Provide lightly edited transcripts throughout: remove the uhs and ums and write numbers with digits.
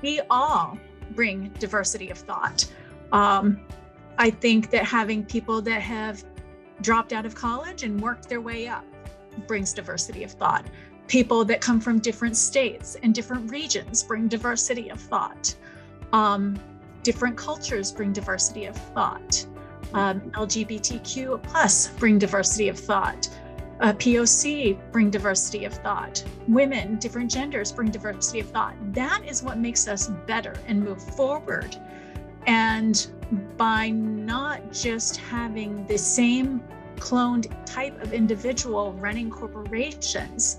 we all bring diversity of thought. Um, I think that having people that have dropped out of college and worked their way up brings diversity of thought. People that come from different states and different regions bring diversity of thought. Different cultures bring diversity of thought. LGBTQ plus bring diversity of thought. POC bring diversity of thought. Women, different genders bring diversity of thought. That is what makes us better and move forward. And by not just having the same cloned type of individual running corporations,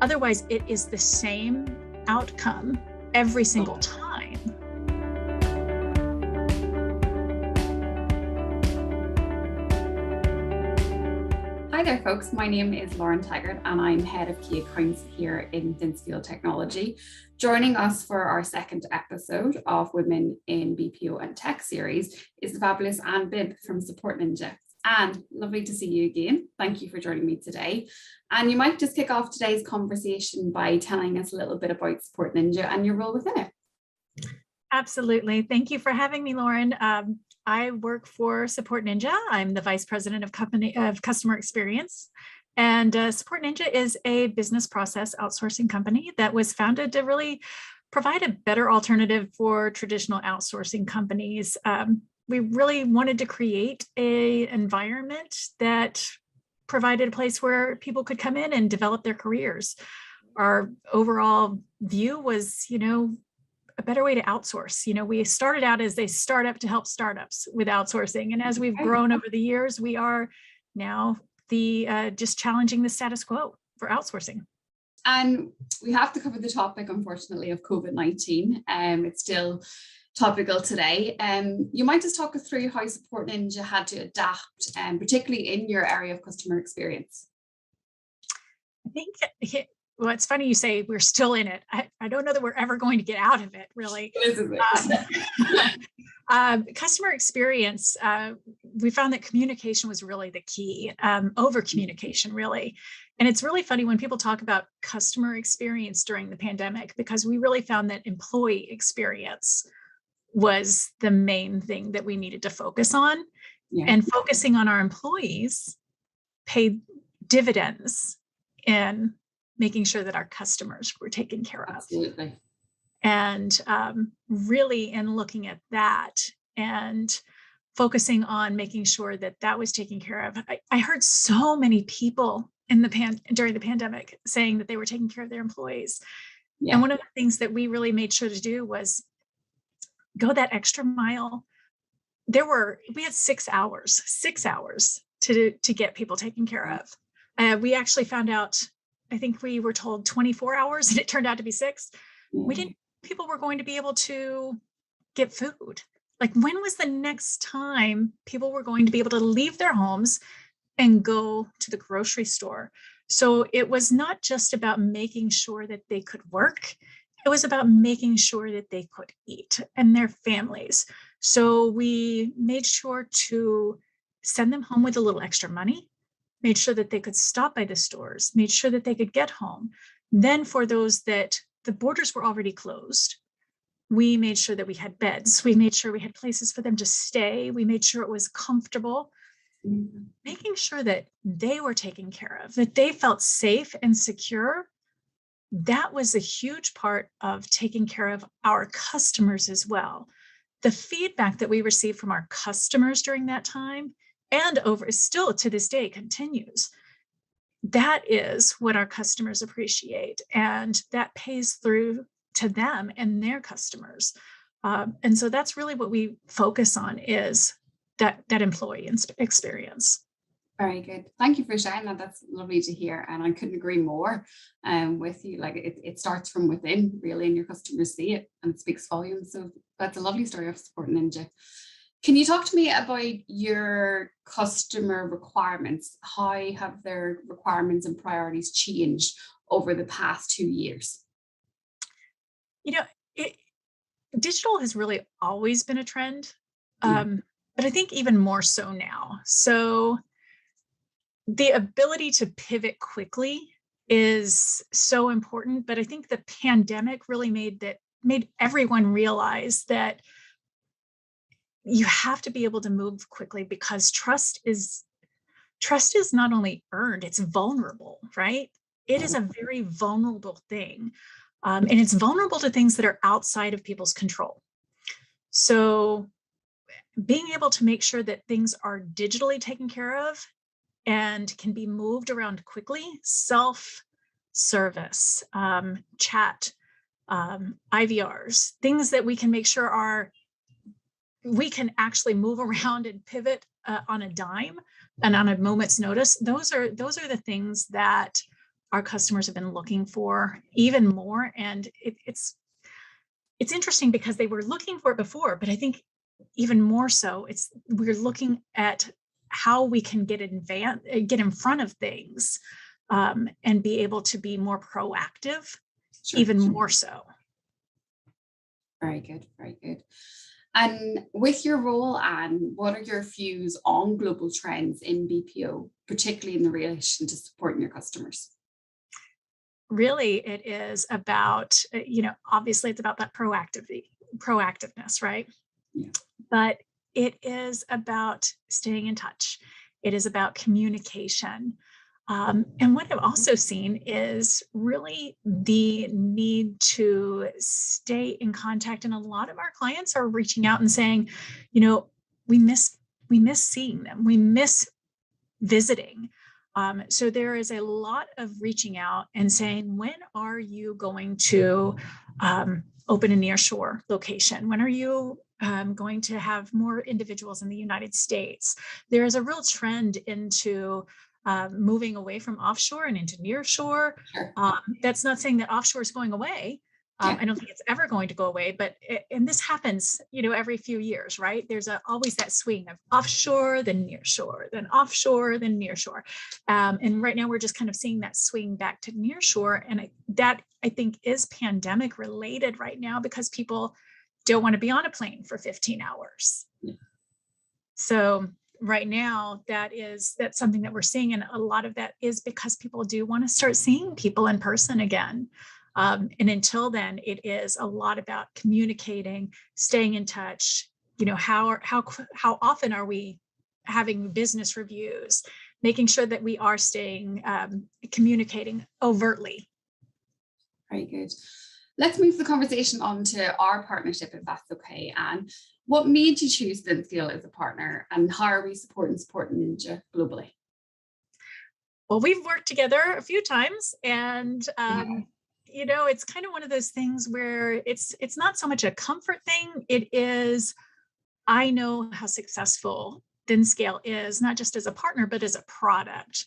otherwise it is the same outcome every single time. Hi there, folks. My name is Lauren Taggert, and I'm head of key accounts here in Dinsfield Technology. Joining us for our second episode of Women in BPO and Tech series is the fabulous Bibb from Support Ninja. And lovely to see you again. Thank you for joining me today. And you might just kick off today's conversation by telling us a little bit about Support Ninja and your role within it. Absolutely. Thank you for having me, Lauren. I work for Support Ninja. I'm the Vice President of Customer Experience. And Support Ninja is a business process outsourcing company that was founded to really provide a better alternative for traditional outsourcing companies. We really wanted to create an environment that provided a place where people could come in and develop their careers. Our overall view was, a better way to outsource. We started out as a startup to help startups with outsourcing. And as we've grown over the years, we are now just challenging the status quo for outsourcing. And we have to cover the topic, unfortunately, of COVID-19. It's still topical today. You might just talk us through how Support Ninja had to adapt, particularly in your area of customer experience. I think well, it's funny you say we're still in it. I don't know that we're ever going to get out of it, really. This is it. Customer experience, we found that communication was really the key, over communication, really. And it's really funny when people talk about customer experience during the pandemic, because we really found that employee experience was the main thing that we needed to focus on. Yeah. And focusing on our employees paid dividends in making sure that our customers were taken care of. Absolutely. And really in looking at that and focusing on making sure that that was taken care of. I heard so many people during the pandemic saying that they were taking care of their employees. Yeah. And one of the things that we really made sure to do was go that extra mile. We had 6 hours to get people taken care of. We actually found out, I think we were told 24 hours and it turned out to be 6. People were going to be able to get food. Like, when was the next time people were going to be able to leave their homes and go to the grocery store? So it was not just about making sure that they could work. It was about making sure that they could eat and their families. So we made sure to send them home with a little extra money, made sure that they could stop by the stores, made sure that they could get home. Then for those that the borders were already closed, we made sure that we had beds. We made sure we had places for them to stay. We made sure it was comfortable, making sure that they were taken care of, that they felt safe and secure. That was a huge part of taking care of our customers as well. The feedback that we received from our customers during that time and still to this day continues. That is what our customers appreciate, and that pays through to them and their customers. And so that's really what we focus on, is that employee experience. Very good. Thank you for sharing that. That's lovely to hear. And I couldn't agree more with you. Like, it starts from within, really, and your customers see it and it speaks volumes. So that's a lovely story of Support Ninja. Can you talk to me about your customer requirements? How have their requirements and priorities changed over the past 2 years? Digital has really always been a trend, but I think even more so now. So the ability to pivot quickly is so important, but I think the pandemic really made that made everyone realize that you have to be able to move quickly, because trust is not only earned, it's vulnerable, right? It is a very vulnerable thing. And it's vulnerable to things that are outside of people's control. So being able to make sure that things are digitally taken care of and can be moved around quickly, self-service, chat, IVRs, things that we can make sure we can actually move around and pivot on a dime and on a moment's notice. Those are the things that our customers have been looking for even more. And it's interesting because they were looking for it before, but I think even more so, we're looking at how we can get in front of things, and be able to be more proactive, even more so. Very good, very good. And with your role, Anne, what are your views on global trends in BPO, particularly in relation to supporting your customers? Really, it is about, obviously it's about that proactiveness, right? Yeah. But it is about staying in touch. It is about communication. And what I've also seen is really the need to stay in contact. And a lot of our clients are reaching out and saying, we miss seeing them. We miss visiting. So there is a lot of reaching out and saying, when are you going to open a nearshore location? When are you going to have more individuals in the United States? There is a real trend into moving away from offshore and into nearshore. Sure. That's not saying that offshore is going away. I don't think it's ever going to go away, but and this happens, every few years, right? There's always that swing of offshore, then nearshore, then offshore, then nearshore. And right now we're just kind of seeing that swing back to nearshore. And that I think is pandemic related right now, because people don't want to be on a plane for 15 hours. Yeah. So right now that's something that we're seeing. And a lot of that is because people do want to start seeing people in person again. And until then, it is a lot about communicating, staying in touch. How often are we having business reviews, making sure that we are staying communicating overtly. Very good. Let's move the conversation on to our partnership, if that's okay, Anne. What made you choose ThinScale as a partner, and how are we supporting Ninja globally? Well, we've worked together a few times, and it's kind of one of those things where it's not so much a comfort thing. It is, I know how successful ThinScale is, not just as a partner, but as a product.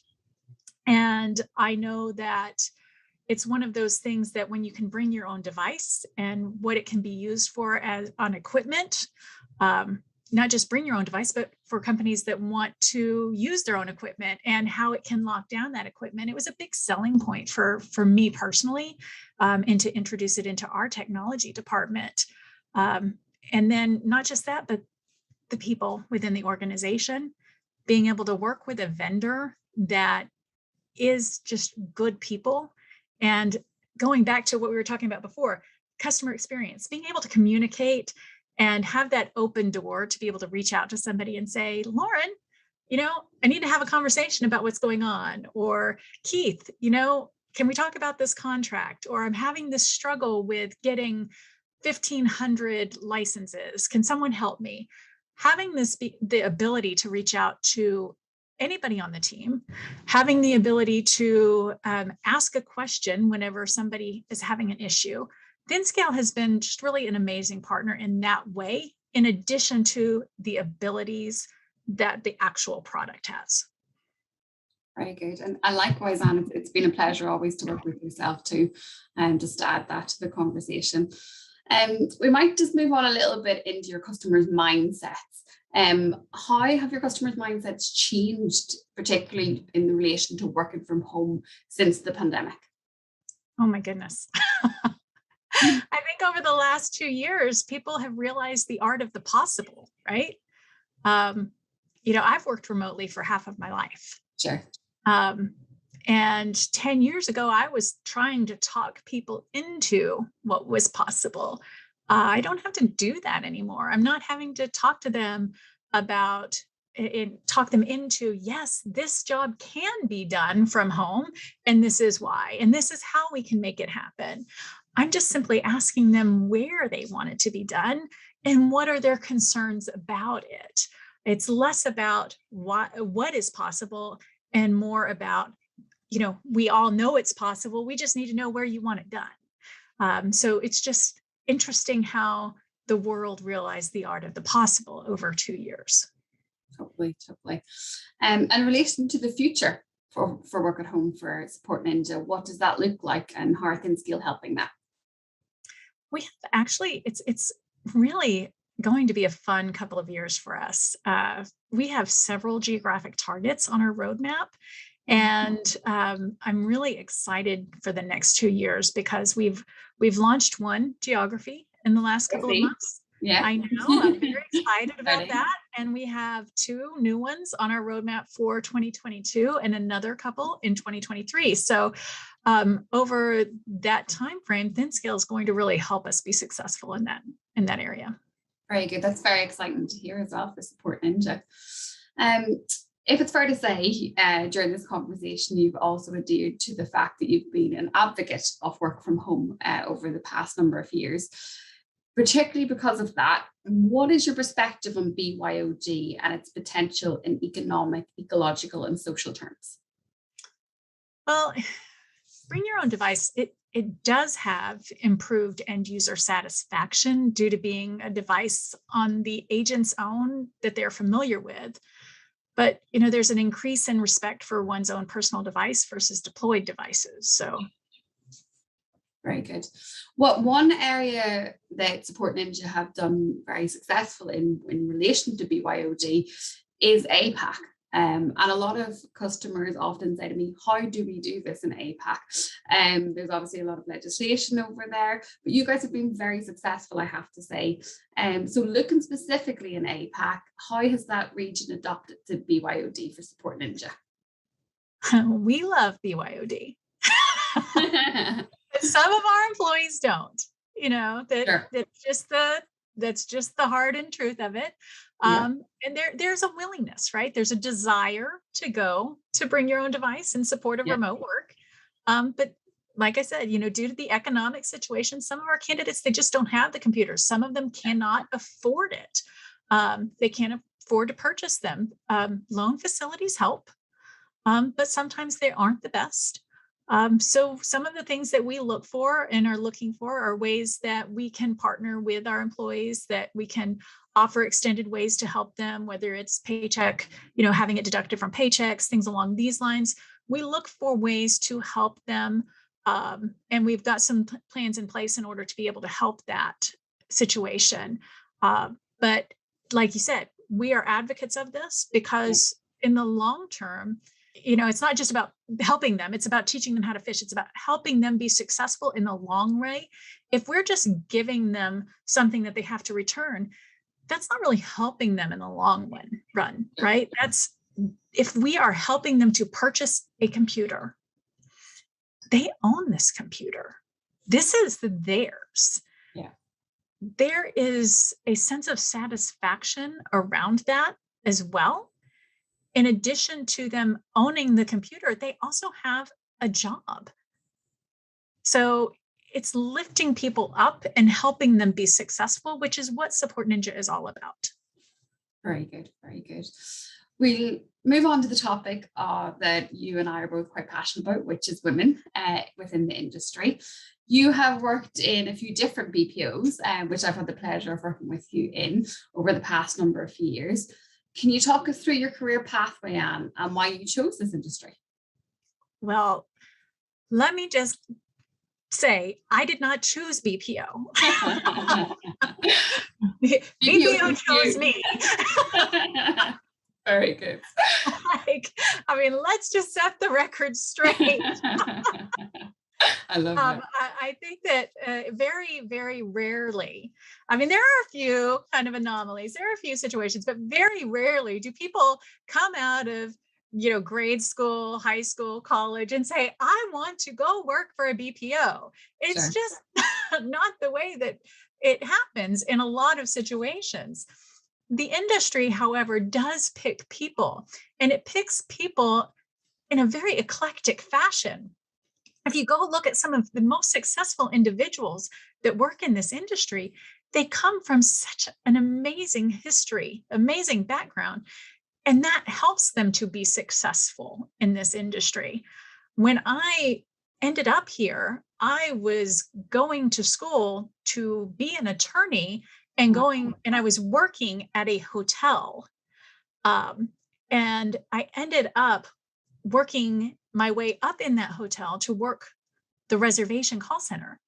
And I know that it's one of those things that when you can bring your own device and what it can be used for as on equipment, not just bring your own device, but for companies that want to use their own equipment and how it can lock down that equipment. It was a big selling point for me personally, and to introduce it into our technology department. And then not just that, but the people within the organization, being able to work with a vendor that is just good people. And going back to what we were talking about before, customer experience, being able to communicate and have that open door to be able to reach out to somebody and say, Lauren, I need to have a conversation about what's going on. Or Keith, can we talk about this contract? Or I'm having this struggle with getting 1,500 licenses. Can someone help me? Having the ability to reach out to anybody on the team, having the ability to ask a question whenever somebody is having an issue. ThinScale has been just really an amazing partner in that way, in addition to the abilities that the actual product has. Very good. And likewise, Anne, it's been a pleasure always to work with yourself too, and just to add that to the conversation. We might just move on a little bit into your customers' mindsets. How have your customers' mindsets changed, particularly in relation to working from home since the pandemic? Oh my goodness. I think over the last 2 years, people have realized the art of the possible, right? I've worked remotely for half of my life. Sure. And 10 years ago, I was trying to talk people into what was possible. I don't have to do that anymore. I'm not having to talk to them about it, talk them into, yes, this job can be done from home, and this is why, and this is how we can make it happen. I'm just simply asking them where they want it to be done and what are their concerns about it. It's less about what is possible and more about, we all know it's possible. We just need to know where you want it done. So it's just interesting how the world realized the art of the possible over 2 years. Totally, totally. In relation to the future for work at home for Support Ninja, what does that look like and how are ThinScale helping that? We have actually, it's really going to be a fun couple of years for us. We have several geographic targets on our roadmap. And I'm really excited for the next 2 years because we've launched one geography in the last couple of months. Yeah, I know. I'm very excited about that. And we have 2 new ones on our roadmap for 2022 and another couple in 2023. So over that time frame, ThinScale is going to really help us be successful in that area. Very good. That's very exciting to hear as well for Support Ninja. If it's fair to say, during this conversation, you've also adhered to the fact that you've been an advocate of work from home over the past number of years. Particularly because of that, what is your perspective on BYOD and its potential in economic, ecological, and social terms? Well, bring your own device. It does have improved end user satisfaction due to being a device on the agent's own that they're familiar with. But there's an increase in respect for one's own personal device versus deployed devices. So very good. What one area that Support Ninja have done very successful in relation to BYOD is APAC. And a lot of customers often say to me, how do we do this in APAC? There's obviously a lot of legislation over there, but you guys have been very successful, I have to say. So looking specifically in APAC, how has that region adopted to BYOD for Support Ninja? We love BYOD. But some of our employees don't, Sure. that's just the hard and truth of it. And there's a willingness, right? There's a desire to bring your own device in support of remote work. But like I said, due to the economic situation, some of our candidates, they just don't have the computers. Some of them cannot afford it. They can't afford to purchase them. Loan facilities help, but sometimes they aren't the best. So some of the things that we look for and are looking for are ways that we can partner with our employees, that we can offer extended ways to help them, whether it's paycheck, having it deducted from paychecks, things along these lines. We look for ways to help them. And we've got some plans in place in order to be able to help that situation. But like you said, we are advocates of this because in the long term, it's not just about helping them. It's about teaching them how to fish. It's about helping them be successful in the long run. If we're just giving them something that they have to return, that's not really helping them in the long run, right? That's if we are helping them to purchase a computer, they own this computer. This is theirs. Yeah. There is a sense of satisfaction around that as well. In addition to them owning the computer, they also have a job. So it's lifting people up and helping them be successful, which is what Support Ninja is all about. Very good, very good. We'll move on to the topic that you and I are both quite passionate about, which is women within the industry. You have worked in a few different BPOs, which I've had the pleasure of working with you in over the past number of years. Can you talk us through your career pathway, Anne, and why you chose this industry? Well, let me just say, I did not choose BPO. BPO chose me. Very good. Let's just set the record straight. I love that. I think that very, very rarely, there are a few kind of anomalies, there are a few situations, but very rarely do people come out of grade school, high school, college, and say, I want to go work for a BPO. It's Sure. just not the way that it happens in a lot of situations. The industry, however, does pick people, and it picks people in a very eclectic fashion. If you go look at some of the most successful individuals that work in this industry, they come from such an amazing history, amazing background, and that helps them to be successful in this industry. When I ended up here, I was going to school to be an attorney and I was working at a hotel. Um, and I ended up working my way up in that hotel to work the reservation call center.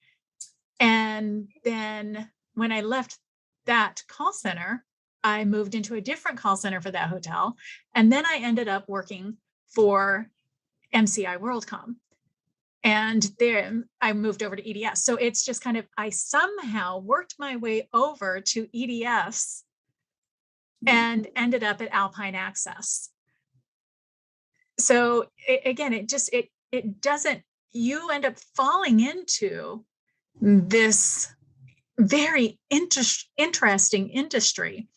And then when I left that call center, I moved into a different call center for that hotel. And then I ended up working for MCI WorldCom. And then I moved over to EDS. So it's just kind of, I somehow worked my way over to EDS and ended up at Alpine Access. So again, it doesn't, you end up falling into this very interesting industry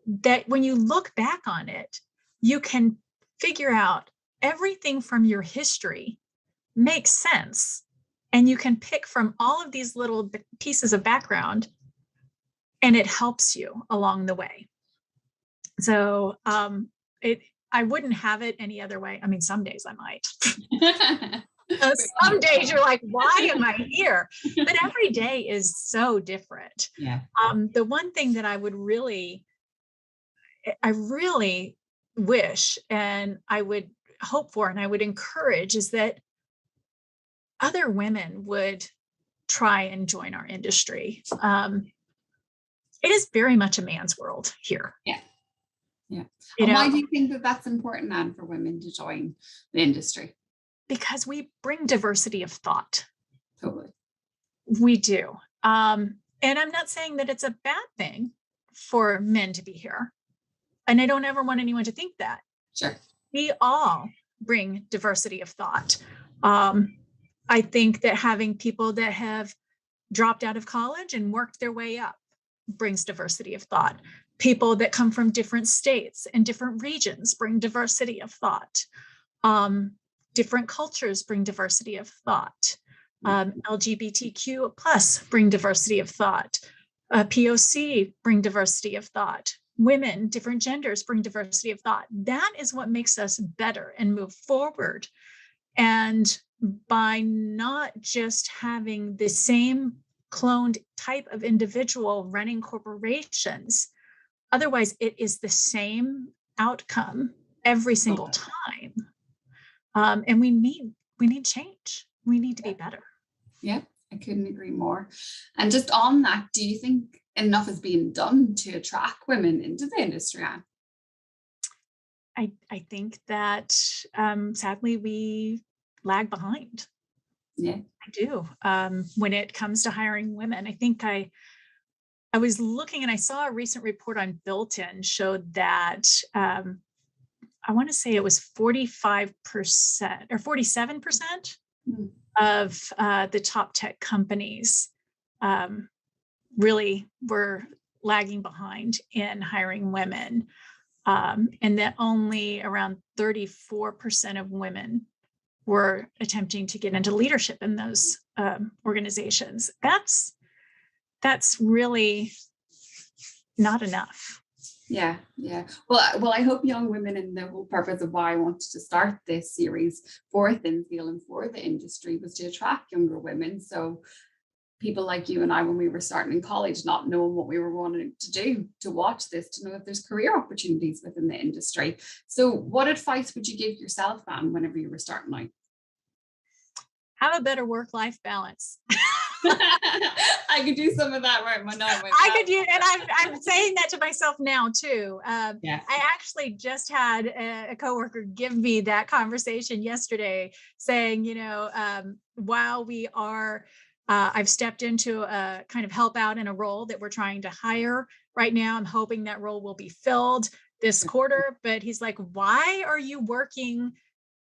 that when you look back on it, you can figure out everything from your history makes sense. And you can pick from all of these little pieces of background, and it helps you along the way. So I wouldn't have it any other way. I mean, some days I might. Some days you're like, why am I here? But every day is so different. Yeah. The one thing that I really wish and I would hope for and I would encourage is that other women would try and join our industry. It is very much a man's world here. Yeah. Yeah. And why do you think that that's important, Anne, for women to join the industry? Because we bring diversity of thought. Totally. We do. And I'm not saying that it's a bad thing for men to be here. And I don't ever want anyone to think that. Sure. We all bring diversity of thought. I think that having people that have dropped out of college and worked their way up brings diversity of thought. People that come from different states and different regions bring diversity of thought. Different cultures bring diversity of thought. LGBTQ plus bring diversity of thought. POC bring diversity of thought. Women, different genders bring diversity of thought. That is what makes us better and move forward. And by not just having the same cloned type of individual running corporations, otherwise it is the same outcome every single time. And we need change. We need to be better. Yeah, I couldn't agree more. And just on that, do you think enough is being done to attract women into the industry, Anne? I think that sadly we lag behind. Yeah, I do. When it comes to hiring women, I think I was looking and I saw a recent report on Built-In showed that I want to say it was 45% or 47% of the top tech companies really were lagging behind in hiring women. And that only around 34% of women were attempting to get into leadership in those organizations. That's really not enough. Yeah. Well, I hope young women, and the whole purpose of why I wanted to start this series for Thinfield and for the industry was to attract younger women. So people like you and I, when we were starting in college, not knowing what we were wanting to do, to watch this, to know if there's career opportunities within the industry. So what advice would you give yourself, Anne, whenever you were starting out? Have a better work-life balance. I could do some of that right now. I could do, and I'm saying that to myself now too. I actually just had a coworker give me that conversation yesterday, saying, while we are, I've stepped into a kind of help out in a role that we're trying to hire right now. I'm hoping that role will be filled. this quarter, but he's like, why are you working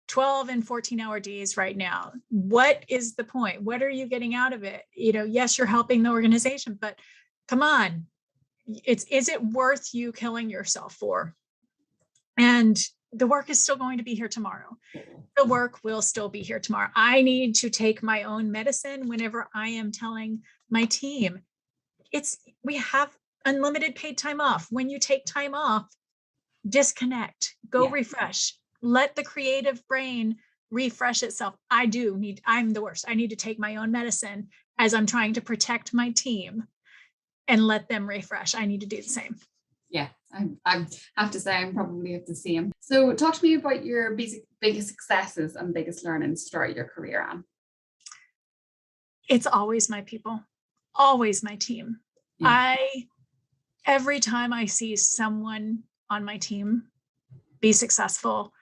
12 and 14-hour days right now? What is the point? What are you getting out of it? Yes, you're helping the organization, but come on, is it worth you killing yourself for? And the work is still going to be here tomorrow. The work will still be here tomorrow. I need to take my own medicine whenever I am telling my team, we have unlimited paid time off. When you take time off, disconnect, go refresh, let the creative brain refresh itself. I'm the worst. I need to take my own medicine as I'm trying to protect my team and let them refresh. I need to do the same. Yeah, I have to say I'm probably at the same. So talk to me about your biggest successes and biggest learnings throughout your career, Anne. It's always my people, always my team. Yeah. Every time I see someone on my team be successful,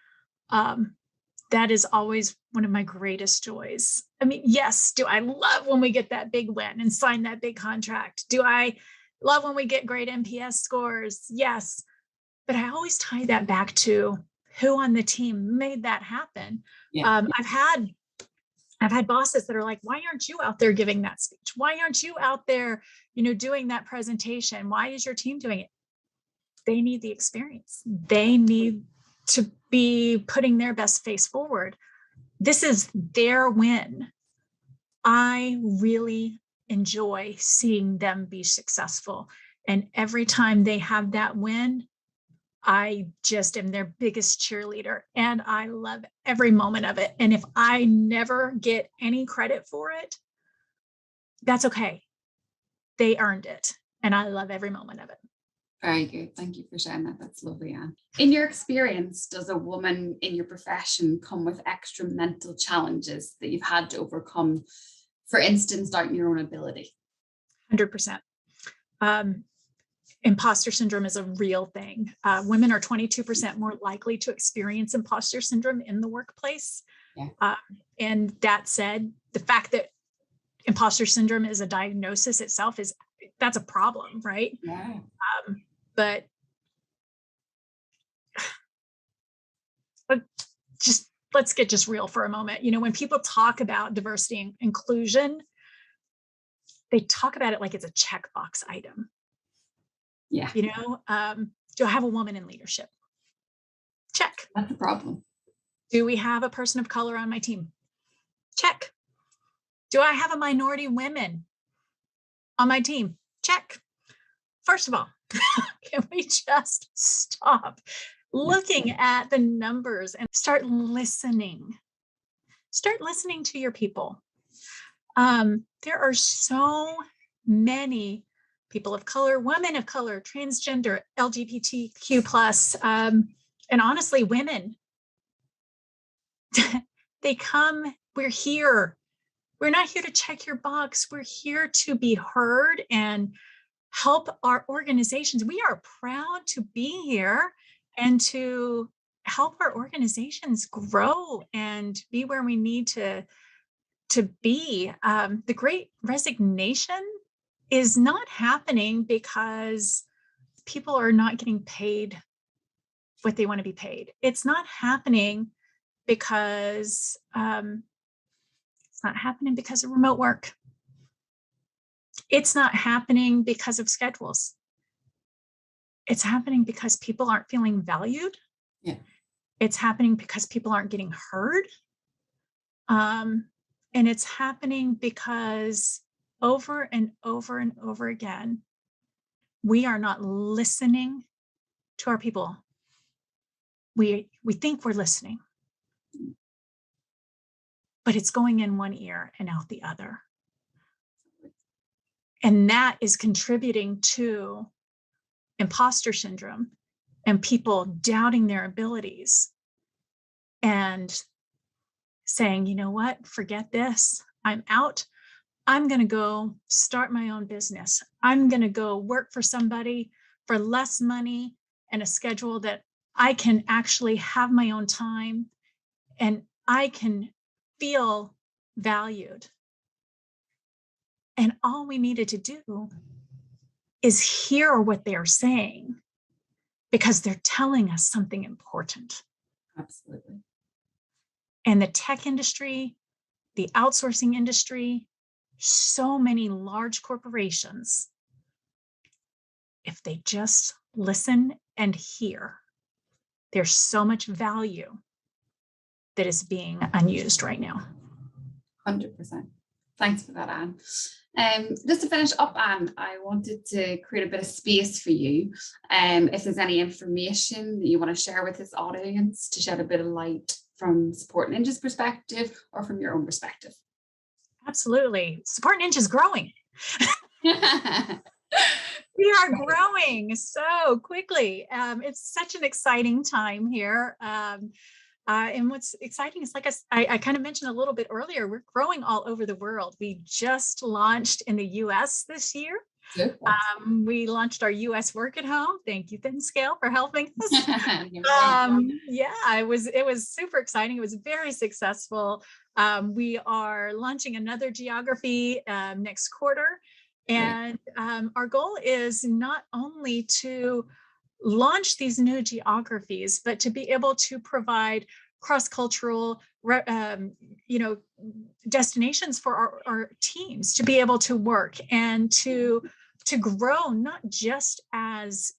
that is always one of my greatest joys. I mean, yes, do I love when we get that big win and sign that big contract? Do I love when we get great NPS scores? Yes. But I always tie that back to who on the team made that happen. Yeah. I've had bosses that are like, why aren't you out there giving that speech? Why aren't you out there, doing that presentation? Why is your team doing it? They need the experience. They need to be putting their best face forward. This is their win. I really enjoy seeing them be successful. And every time they have that win, I just am their biggest cheerleader, and I love every moment of it. And if I never get any credit for it, that's okay. They earned it, and I love every moment of it. Very good. Thank you for sharing that. That's lovely, Anne. In your experience, does a woman in your profession come with extra mental challenges that you've had to overcome, for instance, doubting your own ability? 100%. Imposter syndrome is a real thing. Women are 22% more likely to experience imposter syndrome in the workplace. Yeah. And that said, the fact that imposter syndrome is a diagnosis itself that's a problem, right? Yeah. But let's get just real for a moment. When people talk about diversity and inclusion, they talk about it like it's a checkbox item. Yeah. Do I have a woman in leadership? Check. That's a problem. Do we have a person of color on my team? Check. Do I have a minority women on my team? Check. First of all, can we just stop looking at the numbers and start listening? Start listening to your people. There are so many people of color, women of color, transgender, LGBTQ+, and honestly, women. They come, we're here. We're not here to check your box. We're here to be heard and help our organizations. We are proud to be here and to help our organizations grow and be where we need to be. The Great Resignation is not happening because people are not getting paid what they want to be paid. It's not happening because of remote work. It's not happening because of schedules. It's happening because people aren't feeling valued. Yeah. It's happening because people aren't getting heard. And it's happening because over and over and over again, we are not listening to our people. We think we're listening, but it's going in one ear and out the other. And that is contributing to imposter syndrome and people doubting their abilities and saying, you know what, forget this. I'm out. I'm going to go start my own business. I'm going to go work for somebody for less money and a schedule that I can actually have my own time and I can feel valued. And all we needed to do is hear what they're saying because they're telling us something important. Absolutely. And the tech industry, the outsourcing industry, so many large corporations, if they just listen and hear, there's so much value that is being unused right now. 100%. Thanks for that, Anne. Just to finish up, Anne, I wanted to create a bit of space for you. If there's any information that you want to share with this audience to shed a bit of light from Support Ninja's perspective or from your own perspective. Absolutely. Support Ninja is growing. We are growing so quickly. It's such an exciting time here. And what's exciting is, like I kind of mentioned a little bit earlier, we're growing all over the world. We just launched in the US this year. We launched our US Work at Home. Thank you, ThinScale, for helping us. Yeah, it was super exciting. It was very successful. We are launching another geography next quarter. And our goal is not only to launch these new geographies, but to be able to provide cross-cultural, destinations for our teams to be able to work and to grow, not just as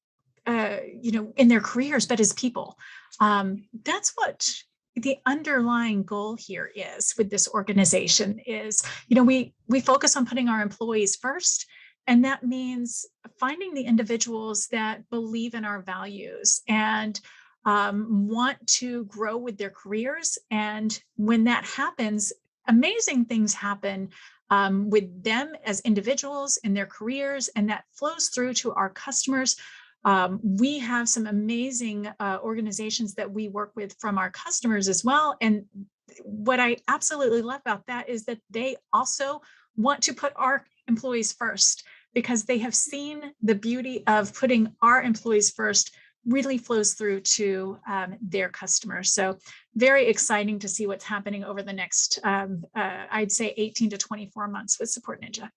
in their careers, but as people. That's what the underlying goal here is with this organization is, we focus on putting our employees first. And that means finding the individuals that believe in our values and want to grow with their careers. And when that happens, amazing things happen with them as individuals in their careers, and that flows through to our customers. We have some amazing organizations that we work with from our customers as well. And what I absolutely love about that is that they also want to put our employees first, because they have seen the beauty of putting our employees first really flows through to their customers. So very exciting to see what's happening over the next, I'd say 18 to 24 months with Support Ninja.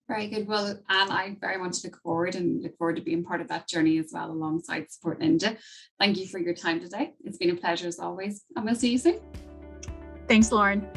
Very good. Well, Anne, I very much look forward to being part of that journey as well alongside Support Ninja. Thank you for your time today. It's been a pleasure as always, and we'll see you soon. Thanks, Lauren.